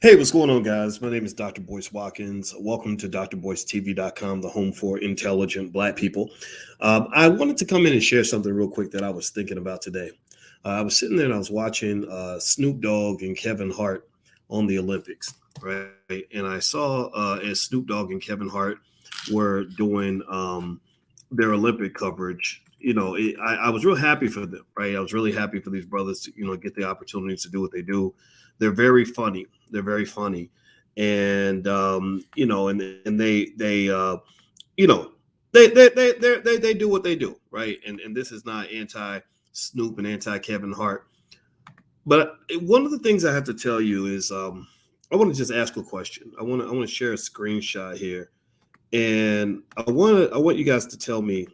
Hey, what's going on, guys? My name is Dr. Boyce Watkins. Welcome to drboycetv.com, the home for intelligent Black people. I wanted to come in and share something real quick that I was thinking about today. I was sitting there and I was watching Snoop Dogg and Kevin Hart on the Olympics, right? And I saw as Snoop Dogg and Kevin Hart were doing their Olympic coverage. I was real happy for them, right? I was really happy for these brothers to, get the opportunity to do what they do. They're very funny. They're very funny, and you know, they do what they do, right? And this is not anti Snoop and anti Kevin Hart, but one of the things I have to tell you is I want to just ask a question. I want to share a screenshot here, and I want you guys to tell me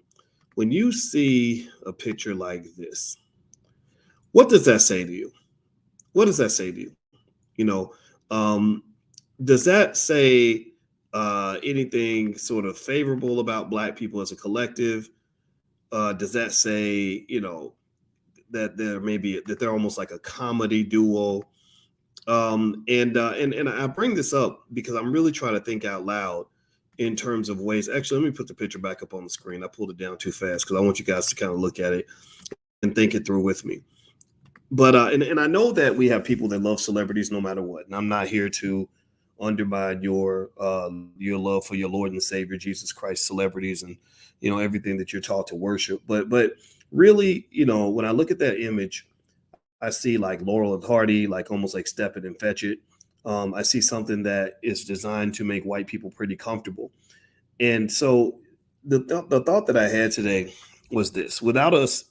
when you see a picture like this, what does that say to you? What does that say to you? You know, um, does that say anything sort of favorable about Black people as a collective? Does that say, that they're almost like a comedy duo? And I bring this up because I'm really trying to think out loud in terms of ways. Actually, let me put the picture back up on the screen. I pulled it down too fast because I want you guys to kind of look at it and think it through with me. But and I know that we have people that love celebrities no matter what, and I'm not here to undermine your love for your Lord and Savior Jesus Christ, celebrities, and everything that you're taught to worship. But really, when I look at that image, I see like Laurel and Hardy, like almost like Step It and Fetch It. I see something that is designed to make white people pretty comfortable. And so the thought that I had today was this: without us,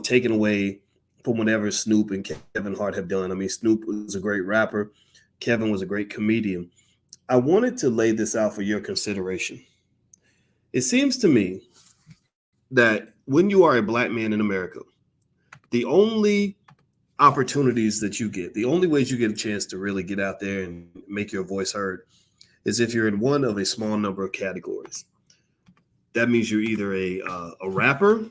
taking away from whatever Snoop and Kevin Hart have done. I mean, Snoop was a great rapper, Kevin was a great comedian. I wanted to lay this out for your consideration. It seems to me that when you are a Black man in America, the only opportunities that you get, the only ways you get a chance to really get out there and make your voice heard is if you're in one of a small number of categories. That means you're either a rapper,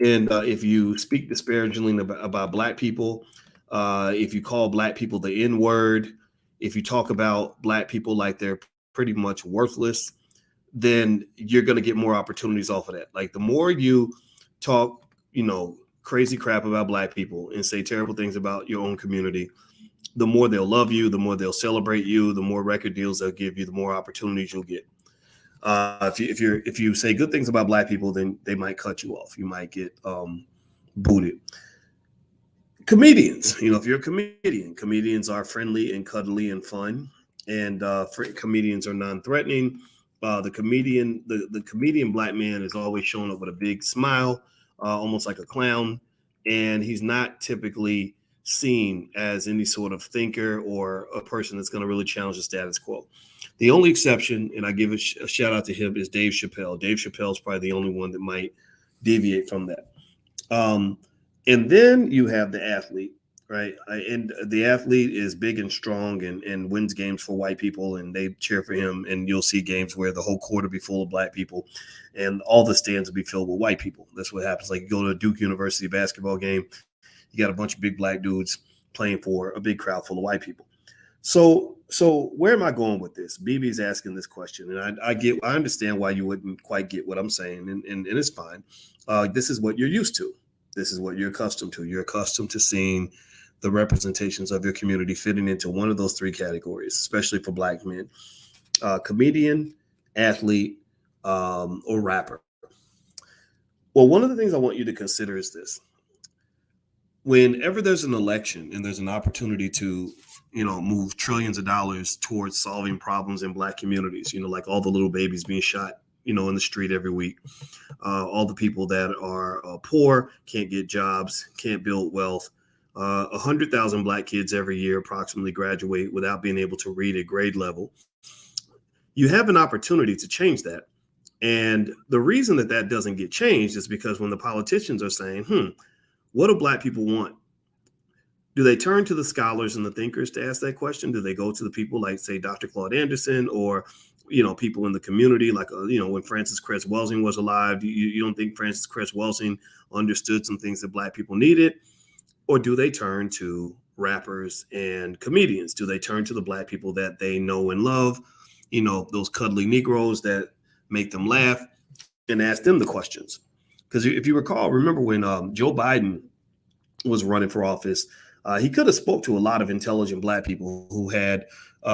and if you speak disparagingly about Black people, if you call Black people the N word, if you talk about Black people like they're pretty much worthless, then you're going to get more opportunities off of that. Like the more you talk, crazy crap about Black people and say terrible things about your own community, the more they'll love you, the more they'll celebrate you, the more record deals they'll give you, the more opportunities you'll get. If you say good things about Black people, then they might cut you off. You might get booted. Comedians, if you're a comedians are friendly and cuddly and fun, and comedians are non-threatening. The comedian Black man is always showing up with a big smile, almost like a clown, and he's not typically seen as any sort of thinker or a person that's going to really challenge the status quo. The only exception, and I give a shout out to him, is Dave Chappelle. Dave Chappelle is probably the only one that might deviate from that. Um, and then you have the athlete, right? And the athlete is big and strong and wins games for white people, and they cheer for him. And you'll see games where the whole court will be full of Black people, and all the stands will be filled with white people. That's what happens. Like you go to a Duke University basketball game, you got a bunch of big Black dudes playing for a big crowd full of white people. So where am I going with this? BB's asking this question, and I understand why you wouldn't quite get what I'm saying, and it's fine. This is what you're used to. This is what you're accustomed to. You're accustomed to seeing the representations of your community fitting into one of those three categories, especially for Black men: comedian, athlete, or rapper. Well, one of the things I want you to consider is this: whenever there's an election and there's an opportunity to move trillions of dollars towards solving problems in Black communities, like all the little babies being shot in the street every week, all the people that are poor, can't get jobs, can't build wealth. 100,000 Black kids every year approximately graduate without being able to read at grade level. You have an opportunity to change that. And the reason that that doesn't get changed is because when the politicians are saying, what do Black people want? Do they turn to the scholars and the thinkers to ask that question? Do they go to the people like, say, Dr. Claude Anderson, or people in the community, like when Frances Cress Welsing was alive? You don't think Frances Cress Welsing understood some things that Black people needed? Or do they turn to rappers, and comedians? Do they turn to the black people that they know and love, those cuddly Negroes that make them laugh, and ask them the questions? Because if you recall, remember when Joe Biden was running for office, he could have spoke to a lot of intelligent black people who had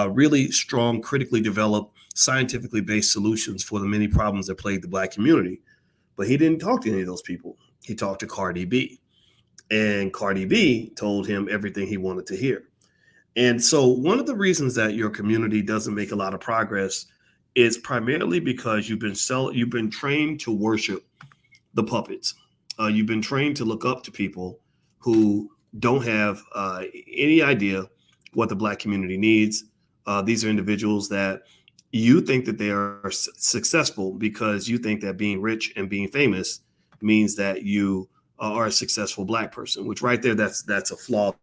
really strong, critically developed, scientifically based solutions for the many problems that plague the black community. But he didn't talk to any of those people. He talked to Cardi B. And Cardi B told him everything he wanted to hear. And so one of the reasons that your community doesn't make a lot of progress is primarily because you've been trained to worship the puppets. You've been trained to look up to people who don't have any idea what the black community needs. These are individuals that you think that they are successful because you think that being rich and being famous means that you are a successful black person, which right there, that's a flawed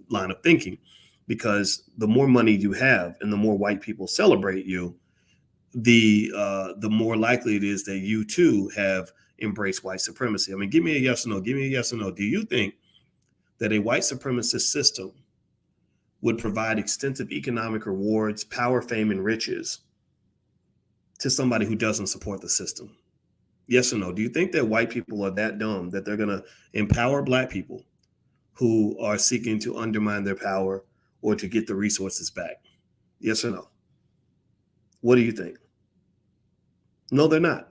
line of thinking, because the more money you have and the more white people celebrate you, the more likely it is that you too have embraced white supremacy. I mean, give me a yes or no. Give me a yes or no. Do you think that a white supremacist system would provide extensive economic rewards, power, fame, and riches to somebody who doesn't support the system? Yes or no? Do you think that white people are that dumb that they're going to empower black people who are seeking to undermine their power or to get the resources back? Yes or no? What do you think? No, they're not.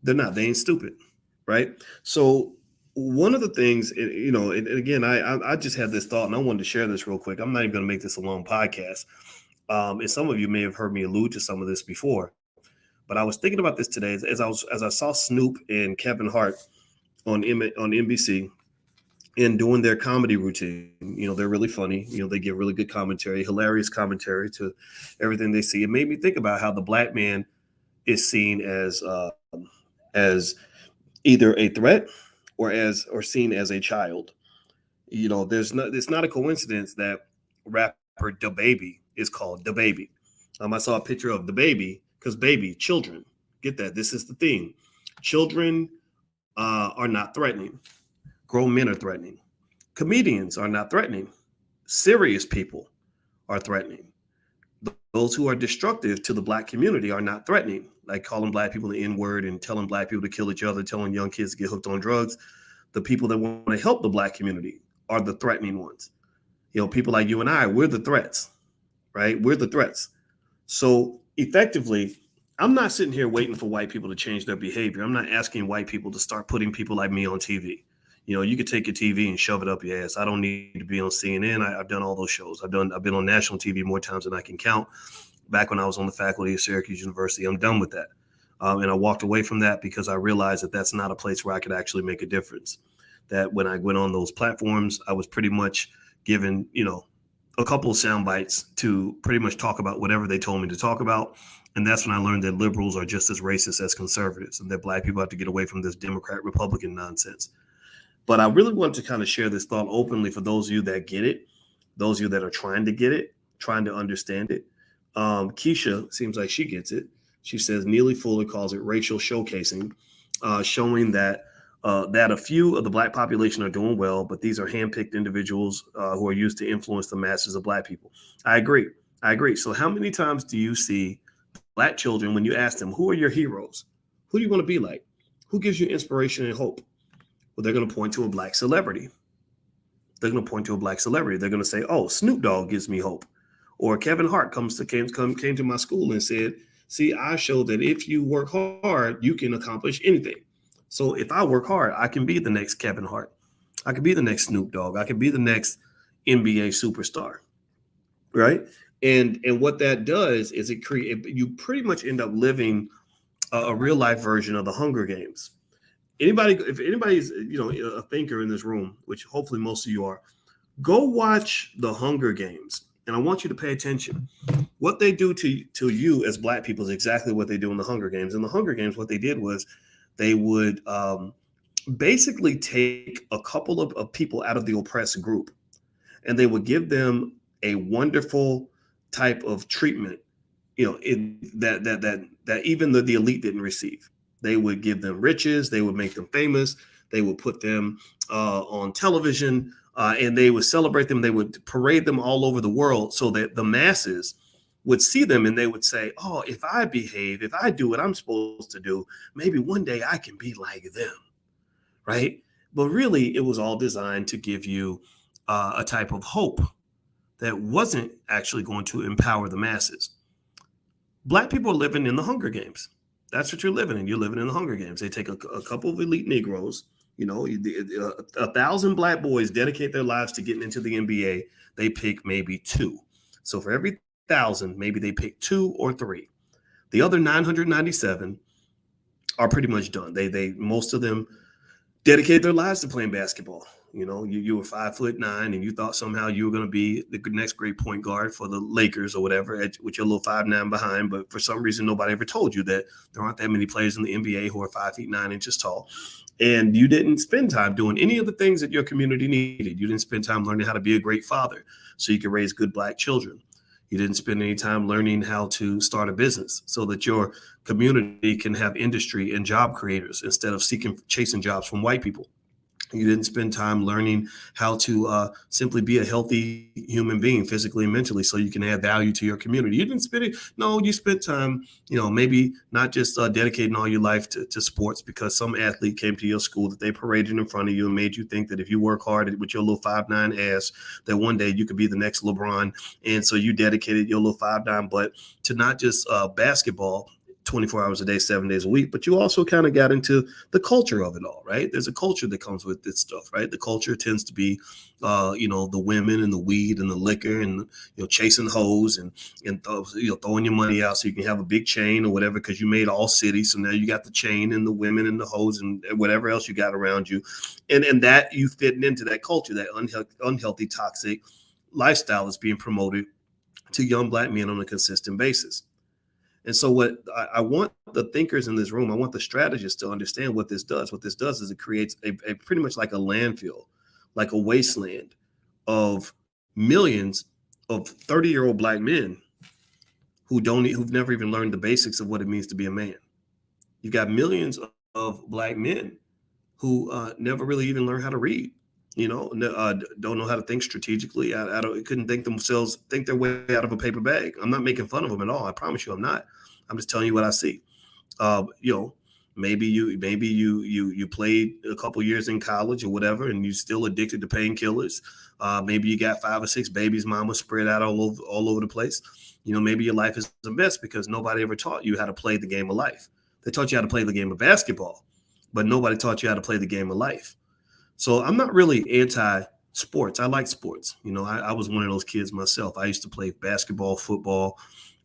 They're not. They ain't stupid, right? So one of the things, and again, I just had this thought and I wanted to share this real quick. I'm not even going to make this a long podcast. And some of you may have heard me allude to some of this before, but I was thinking about this today as I saw Snoop and Kevin Hart on NBC and doing their comedy routine. They're really funny. They give really good commentary, hilarious commentary to everything they see. It made me think about how the black man is seen as either a threat or seen as a child. It's not a coincidence that rapper DaBaby is called DaBaby. I saw a picture of DaBaby because children, get that. This is the theme. Children are not threatening. Grown men are threatening. Comedians are not threatening. Serious people are threatening. Those who are destructive to the black community are not threatening, like calling black people the N-word and telling black people to kill each other, telling young kids to get hooked on drugs. The people that want to help the black community are the threatening ones. People like you and I, we're the threats, right? We're the threats. So effectively, I'm not sitting here waiting for white people to change their behavior. I'm not asking white people to start putting people like me on TV. You could take your TV and shove it up your ass. I don't need to be on CNN. I've done all those shows. I've been on national TV more times than I can count. Back when I was on the faculty of Syracuse University, I'm done with that. And I walked away from that because I realized that that's not a place where I could actually make a difference. That when I went on those platforms, I was pretty much given, a couple of sound bites to pretty much talk about whatever they told me to talk about. And that's when I learned that liberals are just as racist as conservatives and that black people have to get away from this Democrat Republican nonsense. But I really want to kind of share this thought openly for those of you that get it, those of you that are trying to get it, trying to understand it. Keisha seems like she gets it. She says Neely Fuller calls it racial showcasing, showing that a few of the black population are doing well, but these are handpicked individuals who are used to influence the masses of black people. I agree. So how many times do you see black children when you ask them, who are your heroes? Who do you want to be like? Who gives you inspiration and hope? Well, they're going to point to a black celebrity. They're going to say, oh, Snoop Dogg gives me hope. Or Kevin Hart came to my school and said, see, I show that if you work hard, you can accomplish anything. So if I work hard, I can be the next Kevin Hart. I could be the next Snoop Dogg. I could be the next NBA superstar, right? And what that does is you pretty much end up living a real life version of the Hunger Games. If anybody's a thinker in this room, which hopefully most of you are, go watch the Hunger Games, and I want you to pay attention. What they do to you as black people is exactly what they do in the Hunger Games. In the Hunger Games, what they did was they would basically take a couple of people out of the oppressed group, and they would give them a wonderful type of treatment, that even the elite didn't receive. They would give them riches. They would make them famous. They would put them on television. and they would celebrate them. They would parade them all over the world so that the masses would see them and they would say, oh, if I behave, if I do what I'm supposed to do, maybe one day I can be like them, right? But really, it was all designed to give you a type of hope that wasn't actually going to empower the masses. Black people are living in the Hunger Games. That's what you're living in. You're living in the Hunger Games. They take a couple of elite Negroes, 1,000 black boys dedicate their lives to getting into the NBA. They pick maybe two. So for every 1,000, maybe they pick two or three. The other 997 are pretty much done. They most of them dedicate their lives to playing basketball. You were 5'9" and you thought somehow you were going to be the next great point guard for the Lakers or whatever, with your little 5'9" behind. But for some reason, nobody ever told you that there aren't that many players in the NBA who are 5'9" tall. And you didn't spend time doing any of the things that your community needed. You didn't spend time learning how to be a great father so you could raise good black children. You didn't spend any time learning how to start a business so that your community can have industry and job creators instead of chasing jobs from white people. You didn't spend time learning how to simply be a healthy human being physically and mentally so you can add value to your community. You didn't spend it. No, you spent time, maybe not just dedicating all your life to sports because some athlete came to your school that they paraded in front of you and made you think that if you work hard with your little 5'9" ass, that one day you could be the next LeBron. And so you dedicated your little 5'9" butt to not just basketball 24 hours a day, 7 days a week, but you also kind of got into the culture of it all, right? There's a culture that comes with this stuff, right? The culture tends to be, the women and the weed and the liquor and, chasing hoes and throwing your money out so you can have a big chain or whatever, because you made all city. So now you got the chain and the women and the hoes and whatever else you got around you. And that you fit into that culture, that unhealthy, toxic lifestyle is being promoted to young black men on a consistent basis. And so what I want the thinkers in this room, I want the strategists to understand what this does. What this does is it creates a pretty much like a landfill, like a wasteland of millions of 30-year-old black men who've never even learned the basics of what it means to be a man. You've got millions of black men who never really even learned how to read. Don't know how to think strategically. Couldn't think their way out of a paper bag. I'm not making fun of them at all. I promise you, I'm not. I'm just telling you what I see. Maybe you played a couple years in college or whatever, and you're still addicted to painkillers. Maybe you got 5 or 6 babies, mama, spread out all over the place. Maybe your life is a mess because nobody ever taught you how to play the game of life. They taught you how to play the game of basketball, but nobody taught you how to play the game of life. So I'm not really anti-sports. I like sports. I was one of those kids myself. I used to play basketball, football,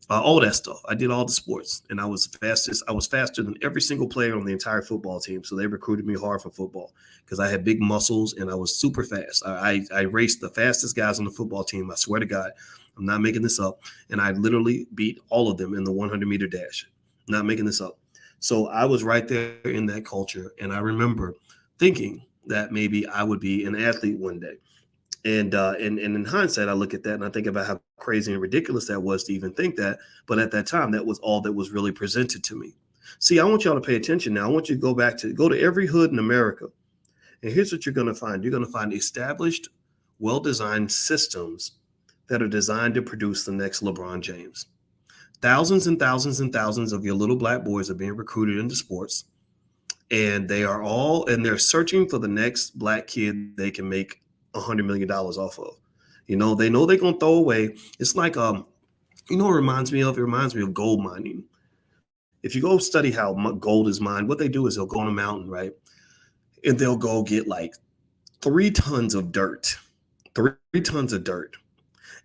all that stuff. I did all the sports, and I was fastest. I was faster than every single player on the entire football team. So they recruited me hard for football because I had big muscles and I was super fast. I raced the fastest guys on the football team. I swear to God, I'm not making this up. And I literally beat all of them in the 100-meter dash. Not making this up. So I was right there in that culture, and I remember thinking that maybe I would be an athlete one day. And in hindsight, I look at that and I think about how crazy and ridiculous that was to even think that. But at that time, that was all that was really presented to me. See, I want y'all to pay attention now. I want you to go to every hood in America. And here's what you're going to find. You're going to find established, well-designed systems that are designed to produce the next LeBron James. Thousands and thousands and thousands of your little black boys are being recruited into sports. And they're searching for the next black kid they can make $100 million off of. They know they're going to throw away. It's like, it reminds me of gold mining. If you go study how gold is mined, what they do is they'll go on a mountain, right? And they'll go get like 3 tons of dirt, 3 tons of dirt.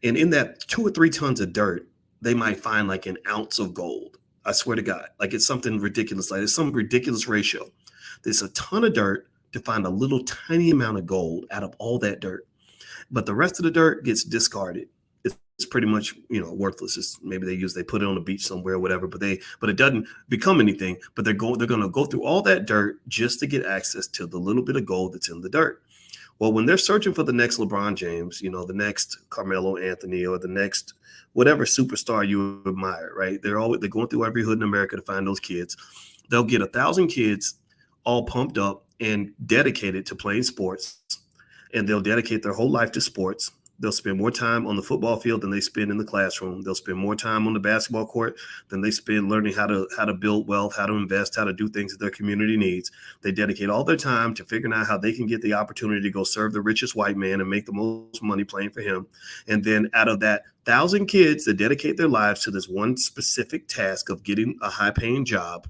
And in that 2 or 3 tons of dirt, they might find like an ounce of gold. I swear to God, like it's something ridiculous. Like it's some ridiculous ratio. There's a ton of dirt to find a little tiny amount of gold out of all that dirt. But the rest of the dirt gets discarded. It's pretty much, worthless. Maybe they put it on the beach somewhere or whatever, but it doesn't become anything. But they're going to go through all that dirt just to get access to the little bit of gold that's in the dirt. Well, when they're searching for the next LeBron James, the next Carmelo Anthony or the next whatever superstar you admire, right? They're going through every hood in America to find those kids. They'll get 1,000 kids all pumped up and dedicated to playing sports. and they'll dedicate their whole life to sports. They'll spend more time on the football field than they spend in the classroom. They'll spend more time on the basketball court than they spend learning how to build wealth, how to invest, how to do things that their community needs. They dedicate all their time to figuring out how they can get the opportunity to go serve the richest white man and make the most money playing for him. And then out of that 1,000 kids that dedicate their lives to this one specific task of getting a high-paying job,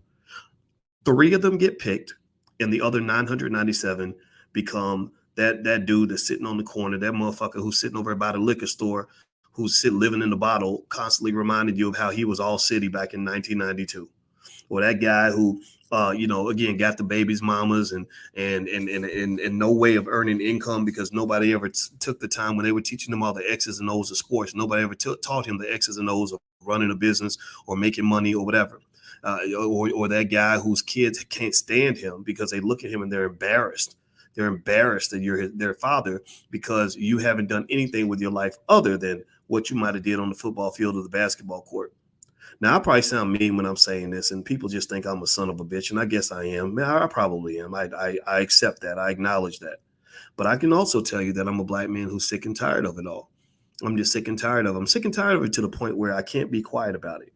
3 of them get picked, and the other 997 become that dude that's sitting on the corner, that motherfucker who's sitting over by the liquor store, who's living in the bottle, constantly reminding you of how he was all city back in 1992, or that guy who, again, got the baby's mamas and no way of earning income because nobody ever took the time when they were teaching them all the X's and O's of sports. Nobody ever taught him the X's and O's of running a business or making money or whatever. Or that guy whose kids can't stand him because they look at him and they're embarrassed. They're embarrassed that you're their father because you haven't done anything with your life other than what you might have did on the football field or the basketball court. Now, I probably sound mean when I'm saying this, and people just think I'm a son of a bitch, and I guess I am. I probably am. I accept that. I acknowledge that. But I can also tell you that I'm a black man who's sick and tired of it all. I'm just sick and tired of it. I'm sick and tired of it to the point where I can't be quiet about it.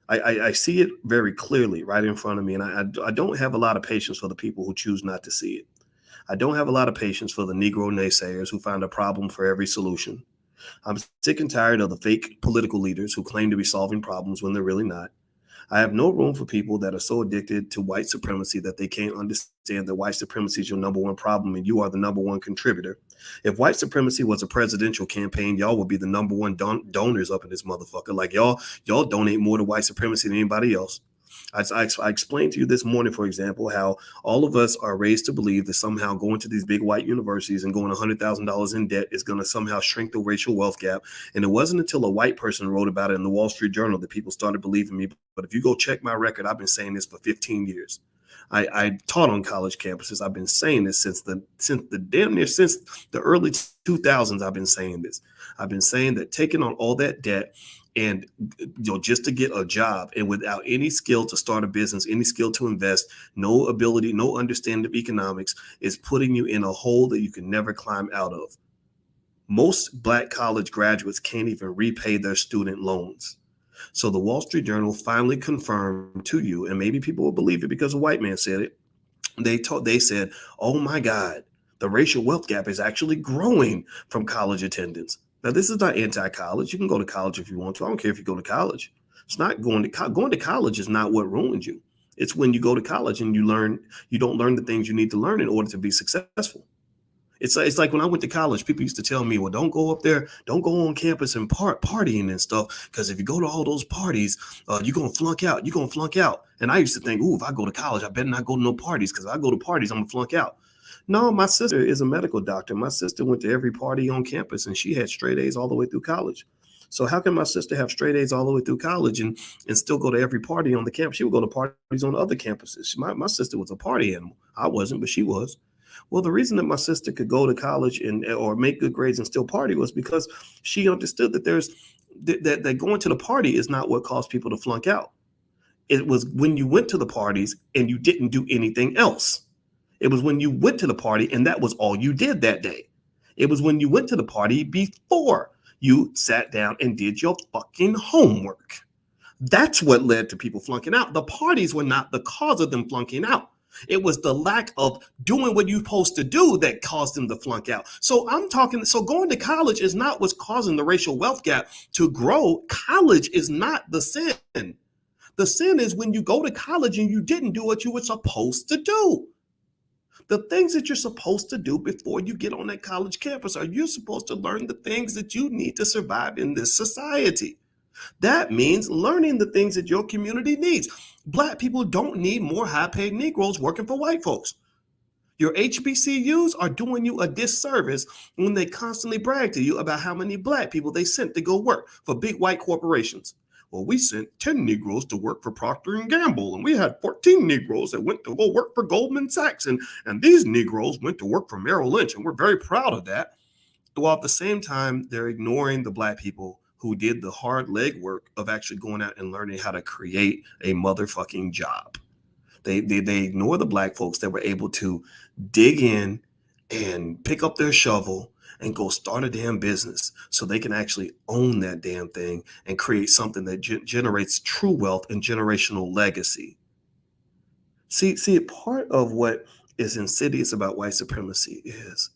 I see it very clearly right in front of me, and I don't have a lot of patience for the people who choose not to see it. I don't have a lot of patience for the Negro naysayers who find a problem for every solution. I'm sick and tired of the fake political leaders who claim to be solving problems when they're really not. I have no room for people that are so addicted to white supremacy that they can't understand that white supremacy is your number one problem and you are the number one contributor. If white supremacy was a presidential campaign, y'all would be the number one donors up in this motherfucker. Like y'all donate more to white supremacy than anybody else. I explained to you this morning, for example, how all of us are raised to believe that somehow going to these big white universities and going $100,000 in debt is going to somehow shrink the racial wealth gap. And it wasn't until a white person wrote about it in the Wall Street Journal that people started believing me. But if you go check my record, I've been saying this for 15 years. I taught on college campuses. I've been saying this since the early 2000s. I've been saying this. I've been saying that taking on all that debt and just to get a job and without any skill to start a business, any skill to invest, no ability, no understanding of economics is putting you in a hole that you can never climb out of. Most Black college graduates can't even repay their student loans. So the Wall Street Journal finally confirmed to you, and maybe people will believe it because a white man said it. They said, oh my God, the racial wealth gap is actually growing from college attendance. Now, this is not anti-college. You can go to college if you want to. I don't care if you go to college. It's not going to college is not what ruins you. It's when you go to college and you don't learn the things you need to learn in order to be successful. It's like when I went to college, people used to tell me, well, don't go up there, don't go on campus and partying and stuff, because if you go to all those parties, you're going to flunk out. You're going to flunk out. And I used to think, if I go to college, I better not go to no parties, because if I go to parties, I'm going to flunk out. No, my sister is a medical doctor. My sister went to every party on campus, and she had straight A's all the way through college. So how can my sister have straight A's all the way through college and still go to every party on the campus? She would go to parties on other campuses. My sister was a party animal. I wasn't, but she was. Well, the reason that my sister could go to college or make good grades and still party was because she understood that that going to the party is not what caused people to flunk out. It was when you went to the parties and you didn't do anything else. It was when you went to the party and that was all you did that day. It was when you went to the party before you sat down and did your fucking homework. That's what led to people flunking out. The parties were not the cause of them flunking out. It was the lack of doing what you're supposed to do that caused them to flunk out. So going to college is not what's causing the racial wealth gap to grow. College is not the sin. The sin is when you go to college and you didn't do what you were supposed to do. The things that you're supposed to do before you get on that college campus are you're supposed to learn the things that you need to survive in this society. That means learning the things that your community needs. Black people don't need more high-paid Negroes working for white folks. Your HBCUs are doing you a disservice when they constantly brag to you about how many Black people they sent to go work for big white corporations. Well, we sent 10 Negroes to work for Procter & Gamble, and we had 14 Negroes that went to go work for Goldman Sachs, and these Negroes went to work for Merrill Lynch, and we're very proud of that. While at the same time, they're ignoring the Black people who did the hard leg work of actually going out and learning how to create a motherfucking job. They ignore the Black folks that were able to dig in, and pick up their shovel and go start a damn business so they can actually own that damn thing and create something that generates true wealth and generational legacy. See, part of what is insidious about white supremacy is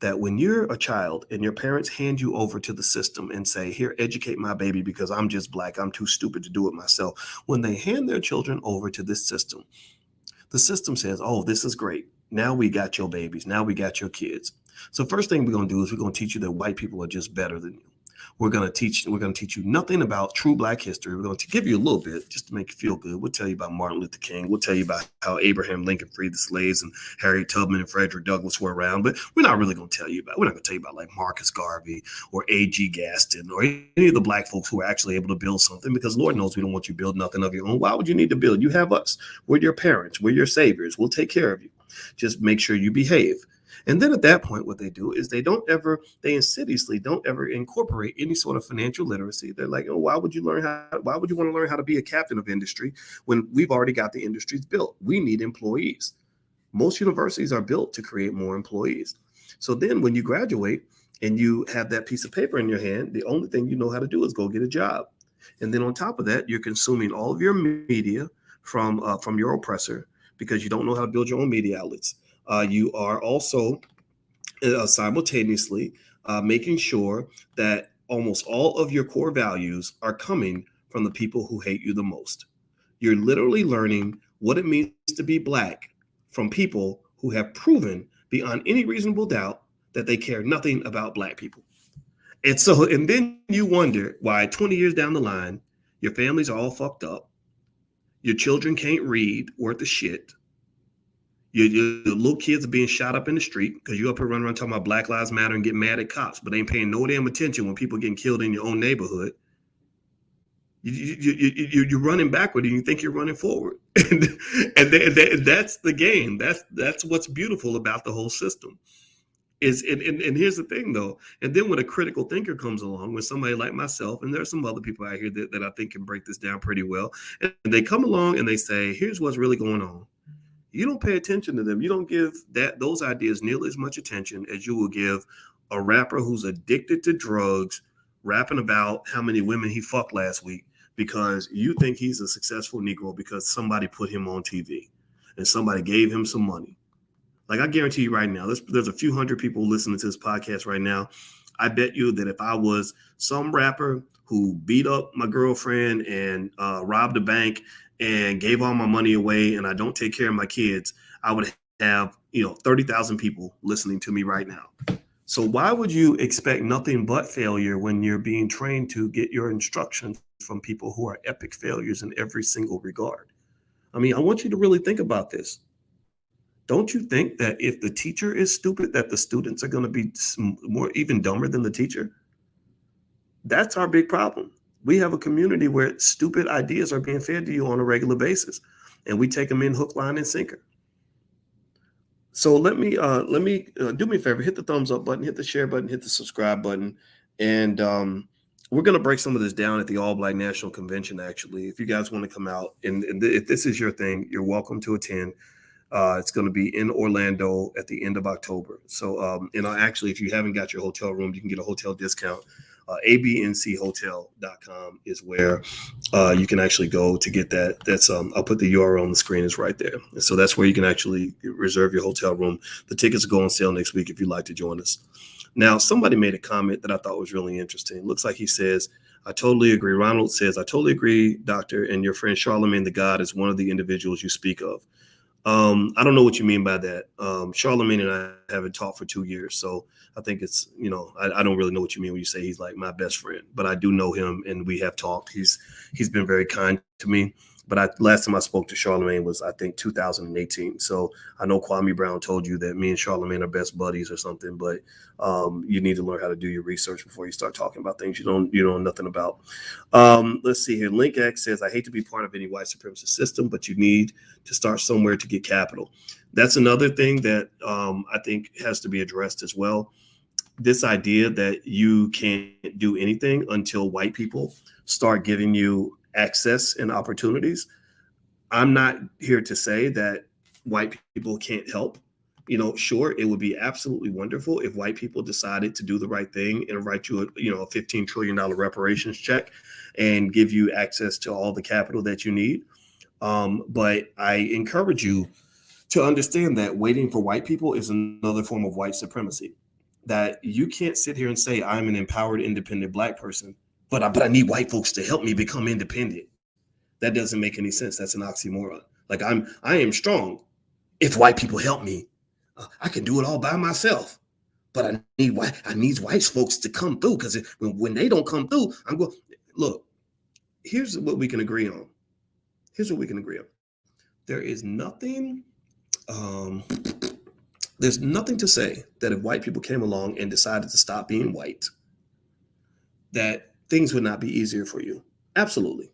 that when you're a child and your parents hand you over to the system and say, "Here, educate my baby because I'm just black, I'm too stupid to do it myself." When they hand their children over to this system, the system says, "Oh, this is great. Now we got your babies. Now we got your kids." So first thing we're going to do is we're going to teach you that white people are just better than you. We're going to teach you nothing about true black history. We're going to give you a little bit just to make you feel good. We'll tell you about Martin Luther King. We'll tell you about how Abraham Lincoln freed the slaves and Harriet Tubman and Frederick Douglass were around. But we're not really going to tell you about. We're not going to tell you about like Marcus Garvey or A.G. Gaston or any of the black folks who are actually able to build something, because Lord knows we don't want you to build nothing of your own. Why would you need to build? You have us. We're your parents. We're your saviors. We'll take care of you. Just make sure you behave. And then at that point, what they do is they insidiously don't ever incorporate any sort of financial literacy. They're like, oh, why would you want to learn how to be a captain of industry when we've already got the industries built? We need employees. Most universities are built to create more employees. So then when you graduate and you have that piece of paper in your hand, the only thing you know how to do is go get a job. And then on top of that, you're consuming all of your media from your oppressor because you don't know how to build your own media outlets. You are also simultaneously making sure that almost all of your core values are coming from the people who hate you the most. You're literally learning what it means to be black from people who have proven beyond any reasonable doubt that they care nothing about black people. And then you wonder why 20 years down the line, your families are all fucked up. Your children can't read worth of shit. Your little kids are being shot up in the street because you up here running around talking about Black Lives Matter and getting mad at cops, but ain't paying no damn attention when people getting killed in your own neighborhood. You're running backward and you think you're running forward. And that's the game. That's what's beautiful about the whole system. And here's the thing though, and then when a critical thinker comes along, when somebody like myself, and there's some other people out here that I think can break this down pretty well, and they come along and they say, here's what's really going on. You don't pay attention to them. You don't give those ideas nearly as much attention as you will give a rapper who's addicted to drugs, rapping about how many women he fucked last week because you think he's a successful Negro because somebody put him on TV and somebody gave him some money. Like I guarantee you right now, there's a few hundred people listening to this podcast right now. I bet you that if I was some rapper who beat up my girlfriend and robbed a bank and gave all my money away and I don't take care of my kids, I would have 30,000 people listening to me right now. So why would you expect nothing but failure when you're being trained to get your instructions from people who are epic failures in every single regard? I mean, I want you to really think about this. Don't you think that if the teacher is stupid, that the students are going to be more even dumber than the teacher? That's our big problem. We have a community where stupid ideas are being fed to you on a regular basis, and we take them in hook, line, and sinker. So let me do me a favor, hit the thumbs up button, hit the share button, hit the subscribe button, and we're going to break some of this down at the All Black National Convention. Actually, if you guys want to come out and if this is your thing, you're welcome to attend. It's going to be in Orlando at the end of October. So, actually, if you haven't got your hotel room, you can get a hotel discount. abnchotel.com is where you can actually go to get that. That's I'll put the URL on the screen. It's right there. And so that's where you can actually reserve your hotel room. The tickets go on sale next week if you'd like to join us. Now, somebody made a comment that I thought was really interesting. It looks like he says, I totally agree. Ronald says, I totally agree, Doctor, and your friend Charlemagne the God is one of the individuals you speak of. I don't know what you mean by that. Charlemagne and I haven't talked for 2 years, so I think it's, I don't really know what you mean when you say he's like my best friend, but I do know him and we have talked. He's been very kind to me. But last time I spoke to Charlemagne was, I think, 2018. So I know Kwame Brown told you that me and Charlemagne are best buddies or something, but you need to learn how to do your research before you start talking about things you know nothing about. Let's see here. Link X says, I hate to be part of any white supremacist system, but you need to start somewhere to get capital. That's another thing that I think has to be addressed as well. This idea that you can't do anything until white people start giving you access and opportunities. I'm not here to say that white people can't help, Sure, it would be absolutely wonderful if white people decided to do the right thing and write you a $15 trillion reparations check and give you access to all the capital that you need. But I encourage you to understand that waiting for white people is another form of white supremacy. That you can't sit here and say I'm an empowered, independent black person, but I need white folks to help me become independent. That doesn't make any sense. That's an oxymoron. Like I am strong. If white people help me, I can do it all by myself. But I need white folks to come through, because when they don't come through, I'm going. Look, here's what we can agree on. Here's what we can agree on. There is nothing. Um, there's nothing to say that if white people came along and decided to stop being white, that things would not be easier for you. Absolutely.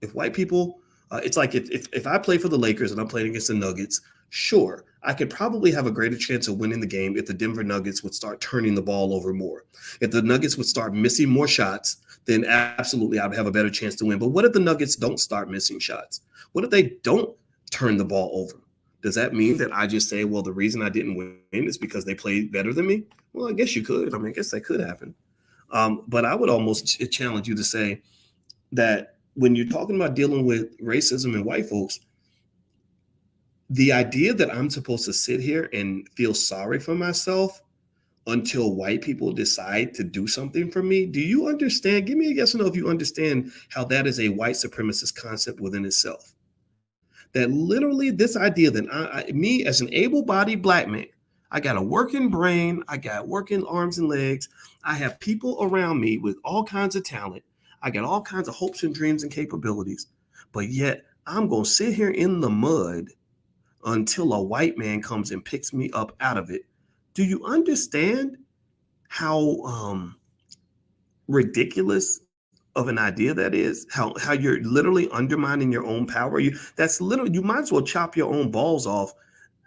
If white people, it's like if I play for the Lakers and I'm playing against the Nuggets, sure, I could probably have a greater chance of winning the game if the Denver Nuggets would start turning the ball over more. If the Nuggets would start missing more shots, then absolutely I would have a better chance to win. But what if the Nuggets don't start missing shots? What if they don't turn the ball over? Does that mean that I just say, well, the reason I didn't win is because they played better than me? Well, I guess you could. I mean, I guess that could happen. But I would almost challenge you to say that when you're talking about dealing with racism and white folks, the idea that I'm supposed to sit here and feel sorry for myself until white people decide to do something for me, do you understand? Give me a yes or no if you understand how that is a white supremacist concept within itself. That literally this idea that me as an able-bodied black man, I got a working brain, I got working arms and legs, I have people around me with all kinds of talent, I got all kinds of hopes and dreams and capabilities, but yet I'm going to sit here in the mud until a white man comes and picks me up out of it. Do you understand how ridiculous of an idea that is? How you're literally undermining your own power? You might as well chop your own balls off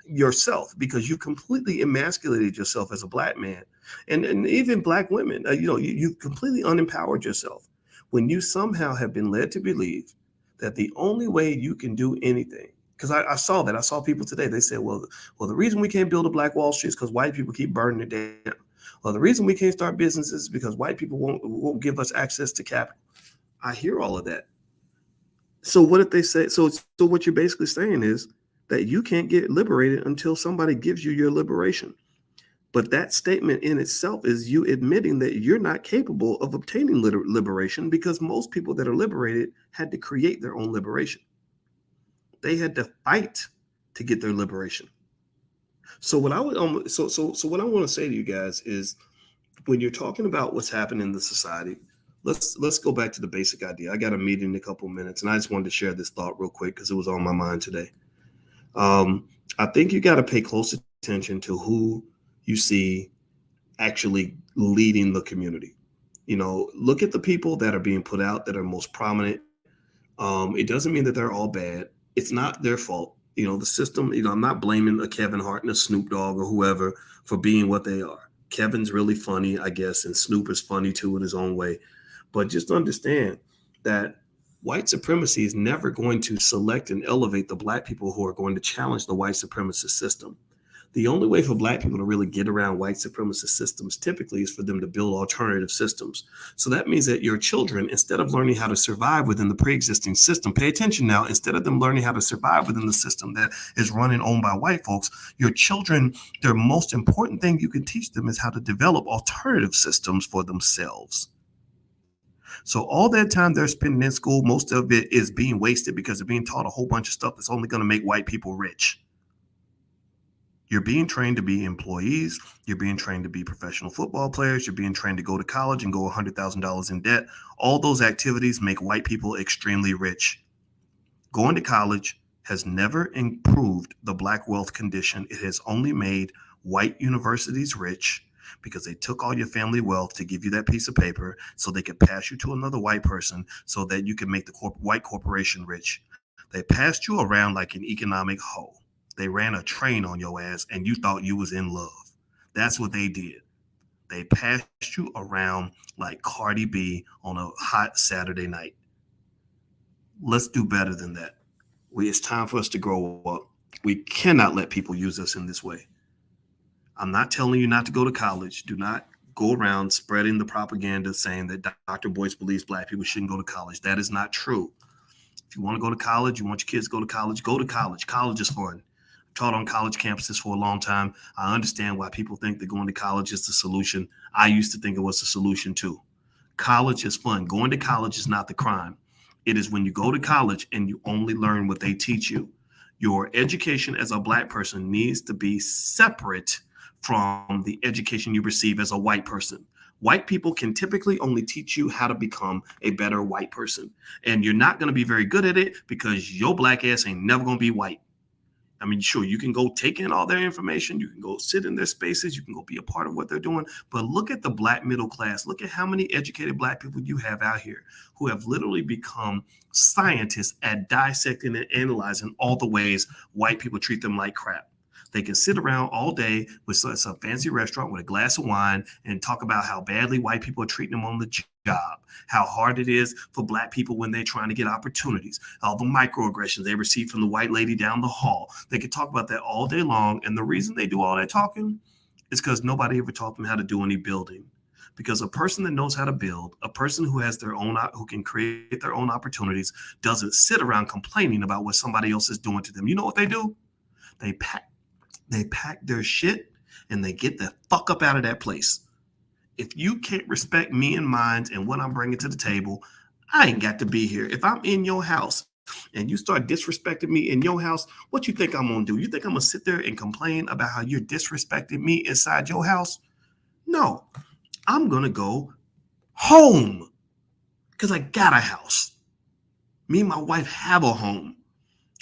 yourself, because you completely emasculated yourself as a black man, and even black women. You completely unempowered yourself when you somehow have been led to believe that the only way you can do anything. Because I saw that. I saw people today. They said, well, the reason we can't build a Black Wall Street is because white people keep burning it down. Well, the reason we can't start businesses is because white people won't give us access to capital. I hear all of that. So what if they say, so what you're basically saying is that you can't get liberated until somebody gives you your liberation. But that statement in itself is you admitting that you're not capable of obtaining liberation, because most people that are liberated had to create their own liberation. They had to fight to get their liberation. So what I would so what I want to say to you guys is, when you're talking about what's happening in the society, let's go back to the basic idea. I got a meeting in a couple of minutes, and I just wanted to share this thought real quick because it was on my mind today. I think you got to pay close attention to who you see actually leading the community. Look at the people that are being put out that are most prominent. It doesn't mean that they're all bad. It's not their fault. The system, I'm not blaming a Kevin Hart and a Snoop Dogg or whoever for being what they are. Kevin's really funny, I guess, and Snoop is funny too in his own way. But just understand that white supremacy is never going to select and elevate the black people who are going to challenge the white supremacist system. The only way for black people to really get around white supremacist systems typically is for them to build alternative systems. So that means that your children, instead of learning how to survive within the pre-existing system, pay attention now, instead of them learning how to survive within the system that is run and owned by white folks, your children, their most important thing you can teach them is how to develop alternative systems for themselves. So all that time they're spending in school, most of it is being wasted because they're being taught a whole bunch of stuff that's only going to make white people rich. You're being trained to be employees. You're being trained to be professional football players. You're being trained to go to college and go $100,000 in debt. All those activities make white people extremely rich. Going to college has never improved the black wealth condition. It has only made white universities rich, because they took all your family wealth to give you that piece of paper so they could pass you to another white person so that you could make the white corporation rich. They passed you around like an economic hoe. They ran a train on your ass and you thought you was in love. That's what they did. They passed you around like Cardi B on a hot Saturday night. Let's do better than that. It's time for us to grow up. We cannot let people use us in this way. I'm not telling you not to go to college. Do not go around spreading the propaganda saying that Dr. Boyce believes black people shouldn't go to college. That is not true. If you want to go to college, you want your kids to go to college, go to college. College is fun. I've taught on college campuses for a long time. I understand why people think that going to college is the solution. I used to think it was the solution too. College is fun. Going to college is not the crime. It is when you go to college and you only learn what they teach you. Your education as a black person needs to be separate from the education you receive as a white person. White people can typically only teach you how to become a better white person. And you're not going to be very good at it because your black ass ain't never going to be white. I mean, sure, you can go take in all their information. You can go sit in their spaces. You can go be a part of what they're doing. But look at the black middle class. Look at how many educated black people you have out here who have literally become scientists at dissecting and analyzing all the ways white people treat them like crap. They can sit around all day with some fancy restaurant with a glass of wine and talk about how badly white people are treating them on the job, how hard it is for black people when they're trying to get opportunities, all the microaggressions they receive from the white lady down the hall. They can talk about that all day long. And the reason they do all that talking is because nobody ever taught them how to do any building. Because a person that knows how to build, a person who has their own, who can create their own opportunities, doesn't sit around complaining about what somebody else is doing to them. You know what they do? They pack their shit and they get the fuck up out of that place. If you can't respect me and mine and what I'm bringing to the table, I ain't got to be here. If I'm in your house and you start disrespecting me in your house, what you think I'm going to do? You think I'm going to sit there and complain about how you're disrespecting me inside your house? No, I'm going to go home because I got a house. Me and my wife have a home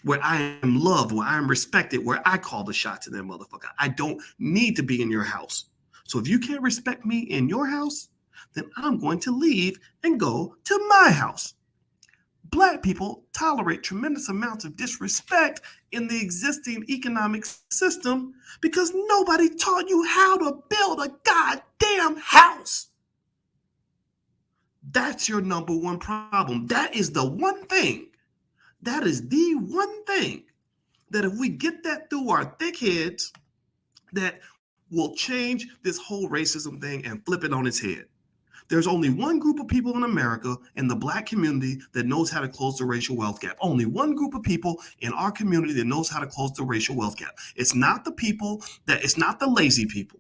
where I am loved, where I am respected, where I call the shots in that motherfucker. I don't need to be in your house. So if you can't respect me in your house, then I'm going to leave and go to my house. Black people tolerate tremendous amounts of disrespect in the existing economic system because nobody taught you how to build a goddamn house. That's your number one problem. That is the one thing. That is the one thing that if we get that through our thick heads, that will change this whole racism thing and flip it on its head. There's only one group of people in America, in the black community, that knows how to close the racial wealth gap. Only one group of people in our community that knows how to close the racial wealth gap. It's not the people it's not the lazy people.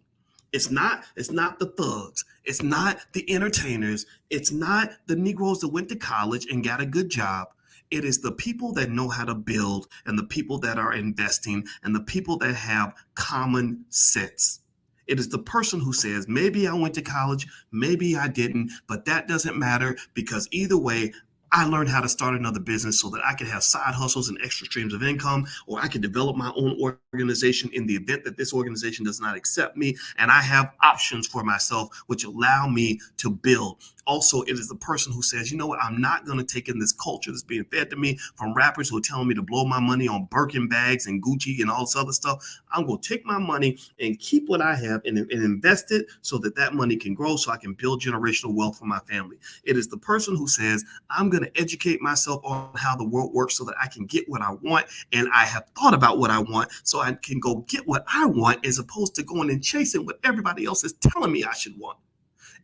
It's not the thugs. It's not the entertainers. It's not the Negroes that went to college and got a good job. It is the people that know how to build and the people that are investing and the people that have common sense. It is the person who says, maybe I went to college, maybe I didn't, but that doesn't matter because either way, I learned how to start another business so that I could have side hustles and extra streams of income, or I could develop my own organization in the event that this organization does not accept me. And I have options for myself, which allow me to build. Also, it is the person who says, you know what, I'm not going to take in this culture that's being fed to me from rappers who are telling me to blow my money on Birkin bags and Gucci and all this other stuff. I'm going to take my money and keep what I have and invest it so that that money can grow so I can build generational wealth for my family. It is the person who says, I'm going to educate myself on how the world works so that I can get what I want. And I have thought about what I want so I can go get what I want as opposed to going and chasing what everybody else is telling me I should want.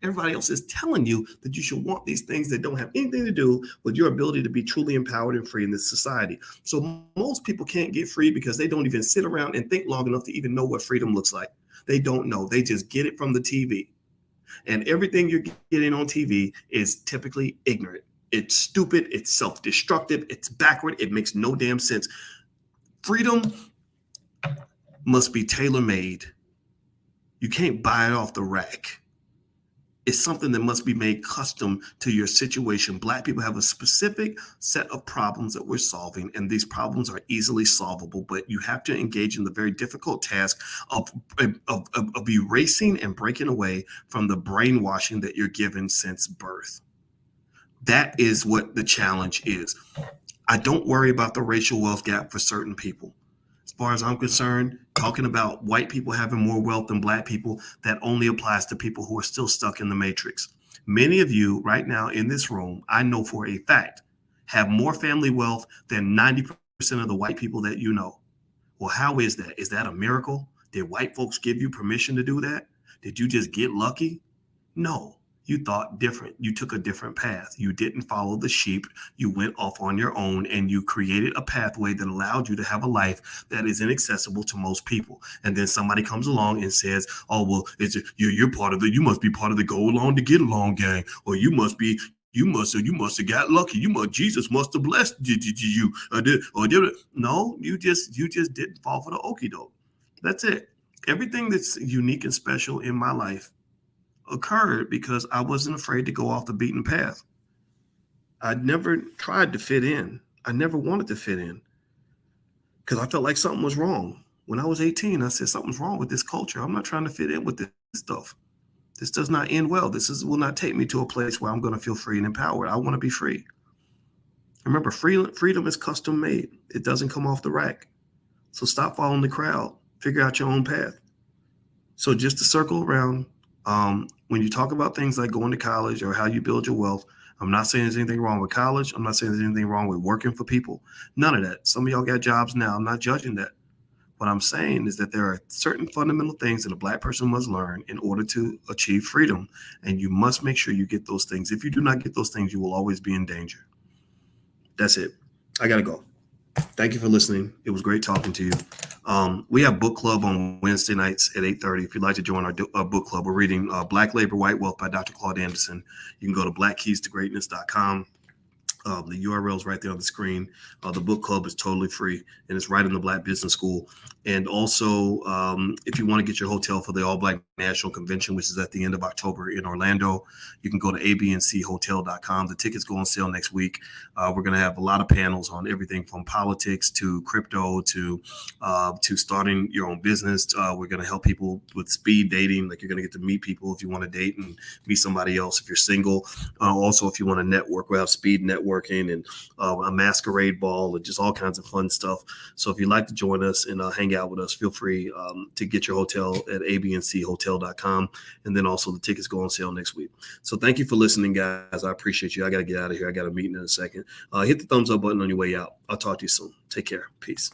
Everybody else is telling you that you should want these things that don't have anything to do with your ability to be truly empowered and free in this society. So most people can't get free because they don't even sit around and think long enough to even know what freedom looks like. They don't know. They just get it from the TV. And everything you're getting on TV is typically ignorant. It's stupid. It's self-destructive. It's backward. It makes no damn sense. Freedom must be tailor-made. You can't buy it off the rack. It's something that must be made custom to your situation. Black people have a specific set of problems that we're solving, and these problems are easily solvable, but you have to engage in the very difficult task of erasing and breaking away from the brainwashing that you're given since birth. That is what the challenge is. I don't worry about the racial wealth gap for certain people. As far as I'm concerned, talking about white people having more wealth than black people, that only applies to people who are still stuck in the matrix. Many of you right now in this room, I know for a fact, have more family wealth than 90% of the white people that you know. Well, how is that? Is that a miracle? Did white folks give you permission to do that? Did you just get lucky? No, you thought different. You took a different path. You didn't follow the sheep. You went off on your own and you created a pathway that allowed you to have a life that is inaccessible to most people. And then somebody comes along and says, "Oh, well, you're part of you must be part of the go along to get along gang, or you must have got lucky. Jesus must have blessed you, No, you just didn't fall for the okie doke. That's it. Everything that's unique and special in my life occurred because I wasn't afraid to go off the beaten path. I never tried to fit in. I never wanted to fit in because I felt like something was wrong. When I was 18, I said something's wrong with this culture. I'm not trying to fit in with this stuff. This does not end well. Will not take me to a place where I'm going to feel free and empowered. I want to be free. Remember, freedom is custom made. It doesn't come off the rack. So stop following the crowd. Figure out your own path. So just to circle around, when you talk about things like going to college or how you build your wealth, I'm not saying there's anything wrong with college. I'm not saying there's anything wrong with working for people. None of that. Some of y'all got jobs now. I'm not judging that. What I'm saying is that there are certain fundamental things that a Black person must learn in order to achieve freedom. And you must make sure you get those things. If you do not get those things, you will always be in danger. That's it. I got to go. Thank you for listening. It was great talking to you. We have book club on Wednesday nights at 8:30. If you'd like to join our book club, we're reading Black Labor, White Wealth by Dr. Claude Anderson. You can go to blackkeystogreatness.com. The URL is right there on the screen. The book club is totally free, and it's right in the Black Business School. And also, if you want to get your hotel for the All Black National Convention, which is at the end of October in Orlando, you can go to abnchotel.com. The tickets go on sale next week. We're going to have a lot of panels on everything from politics to crypto to starting your own business. We're going to help people with speed dating. Like, you're going to get to meet people if you want to date and meet somebody else if you're single. Also, if you want to network, we'll have speed networking and a masquerade ball and just all kinds of fun stuff. So if you'd like to join us and hang out with us, feel free to get your hotel at abnchotel.com. And then also the tickets go on sale next week. So thank you for listening, guys. I appreciate you. I got to get out of here. I got a meeting in a second. Hit the thumbs up button on your way out. I'll talk to you soon. Take care. Peace.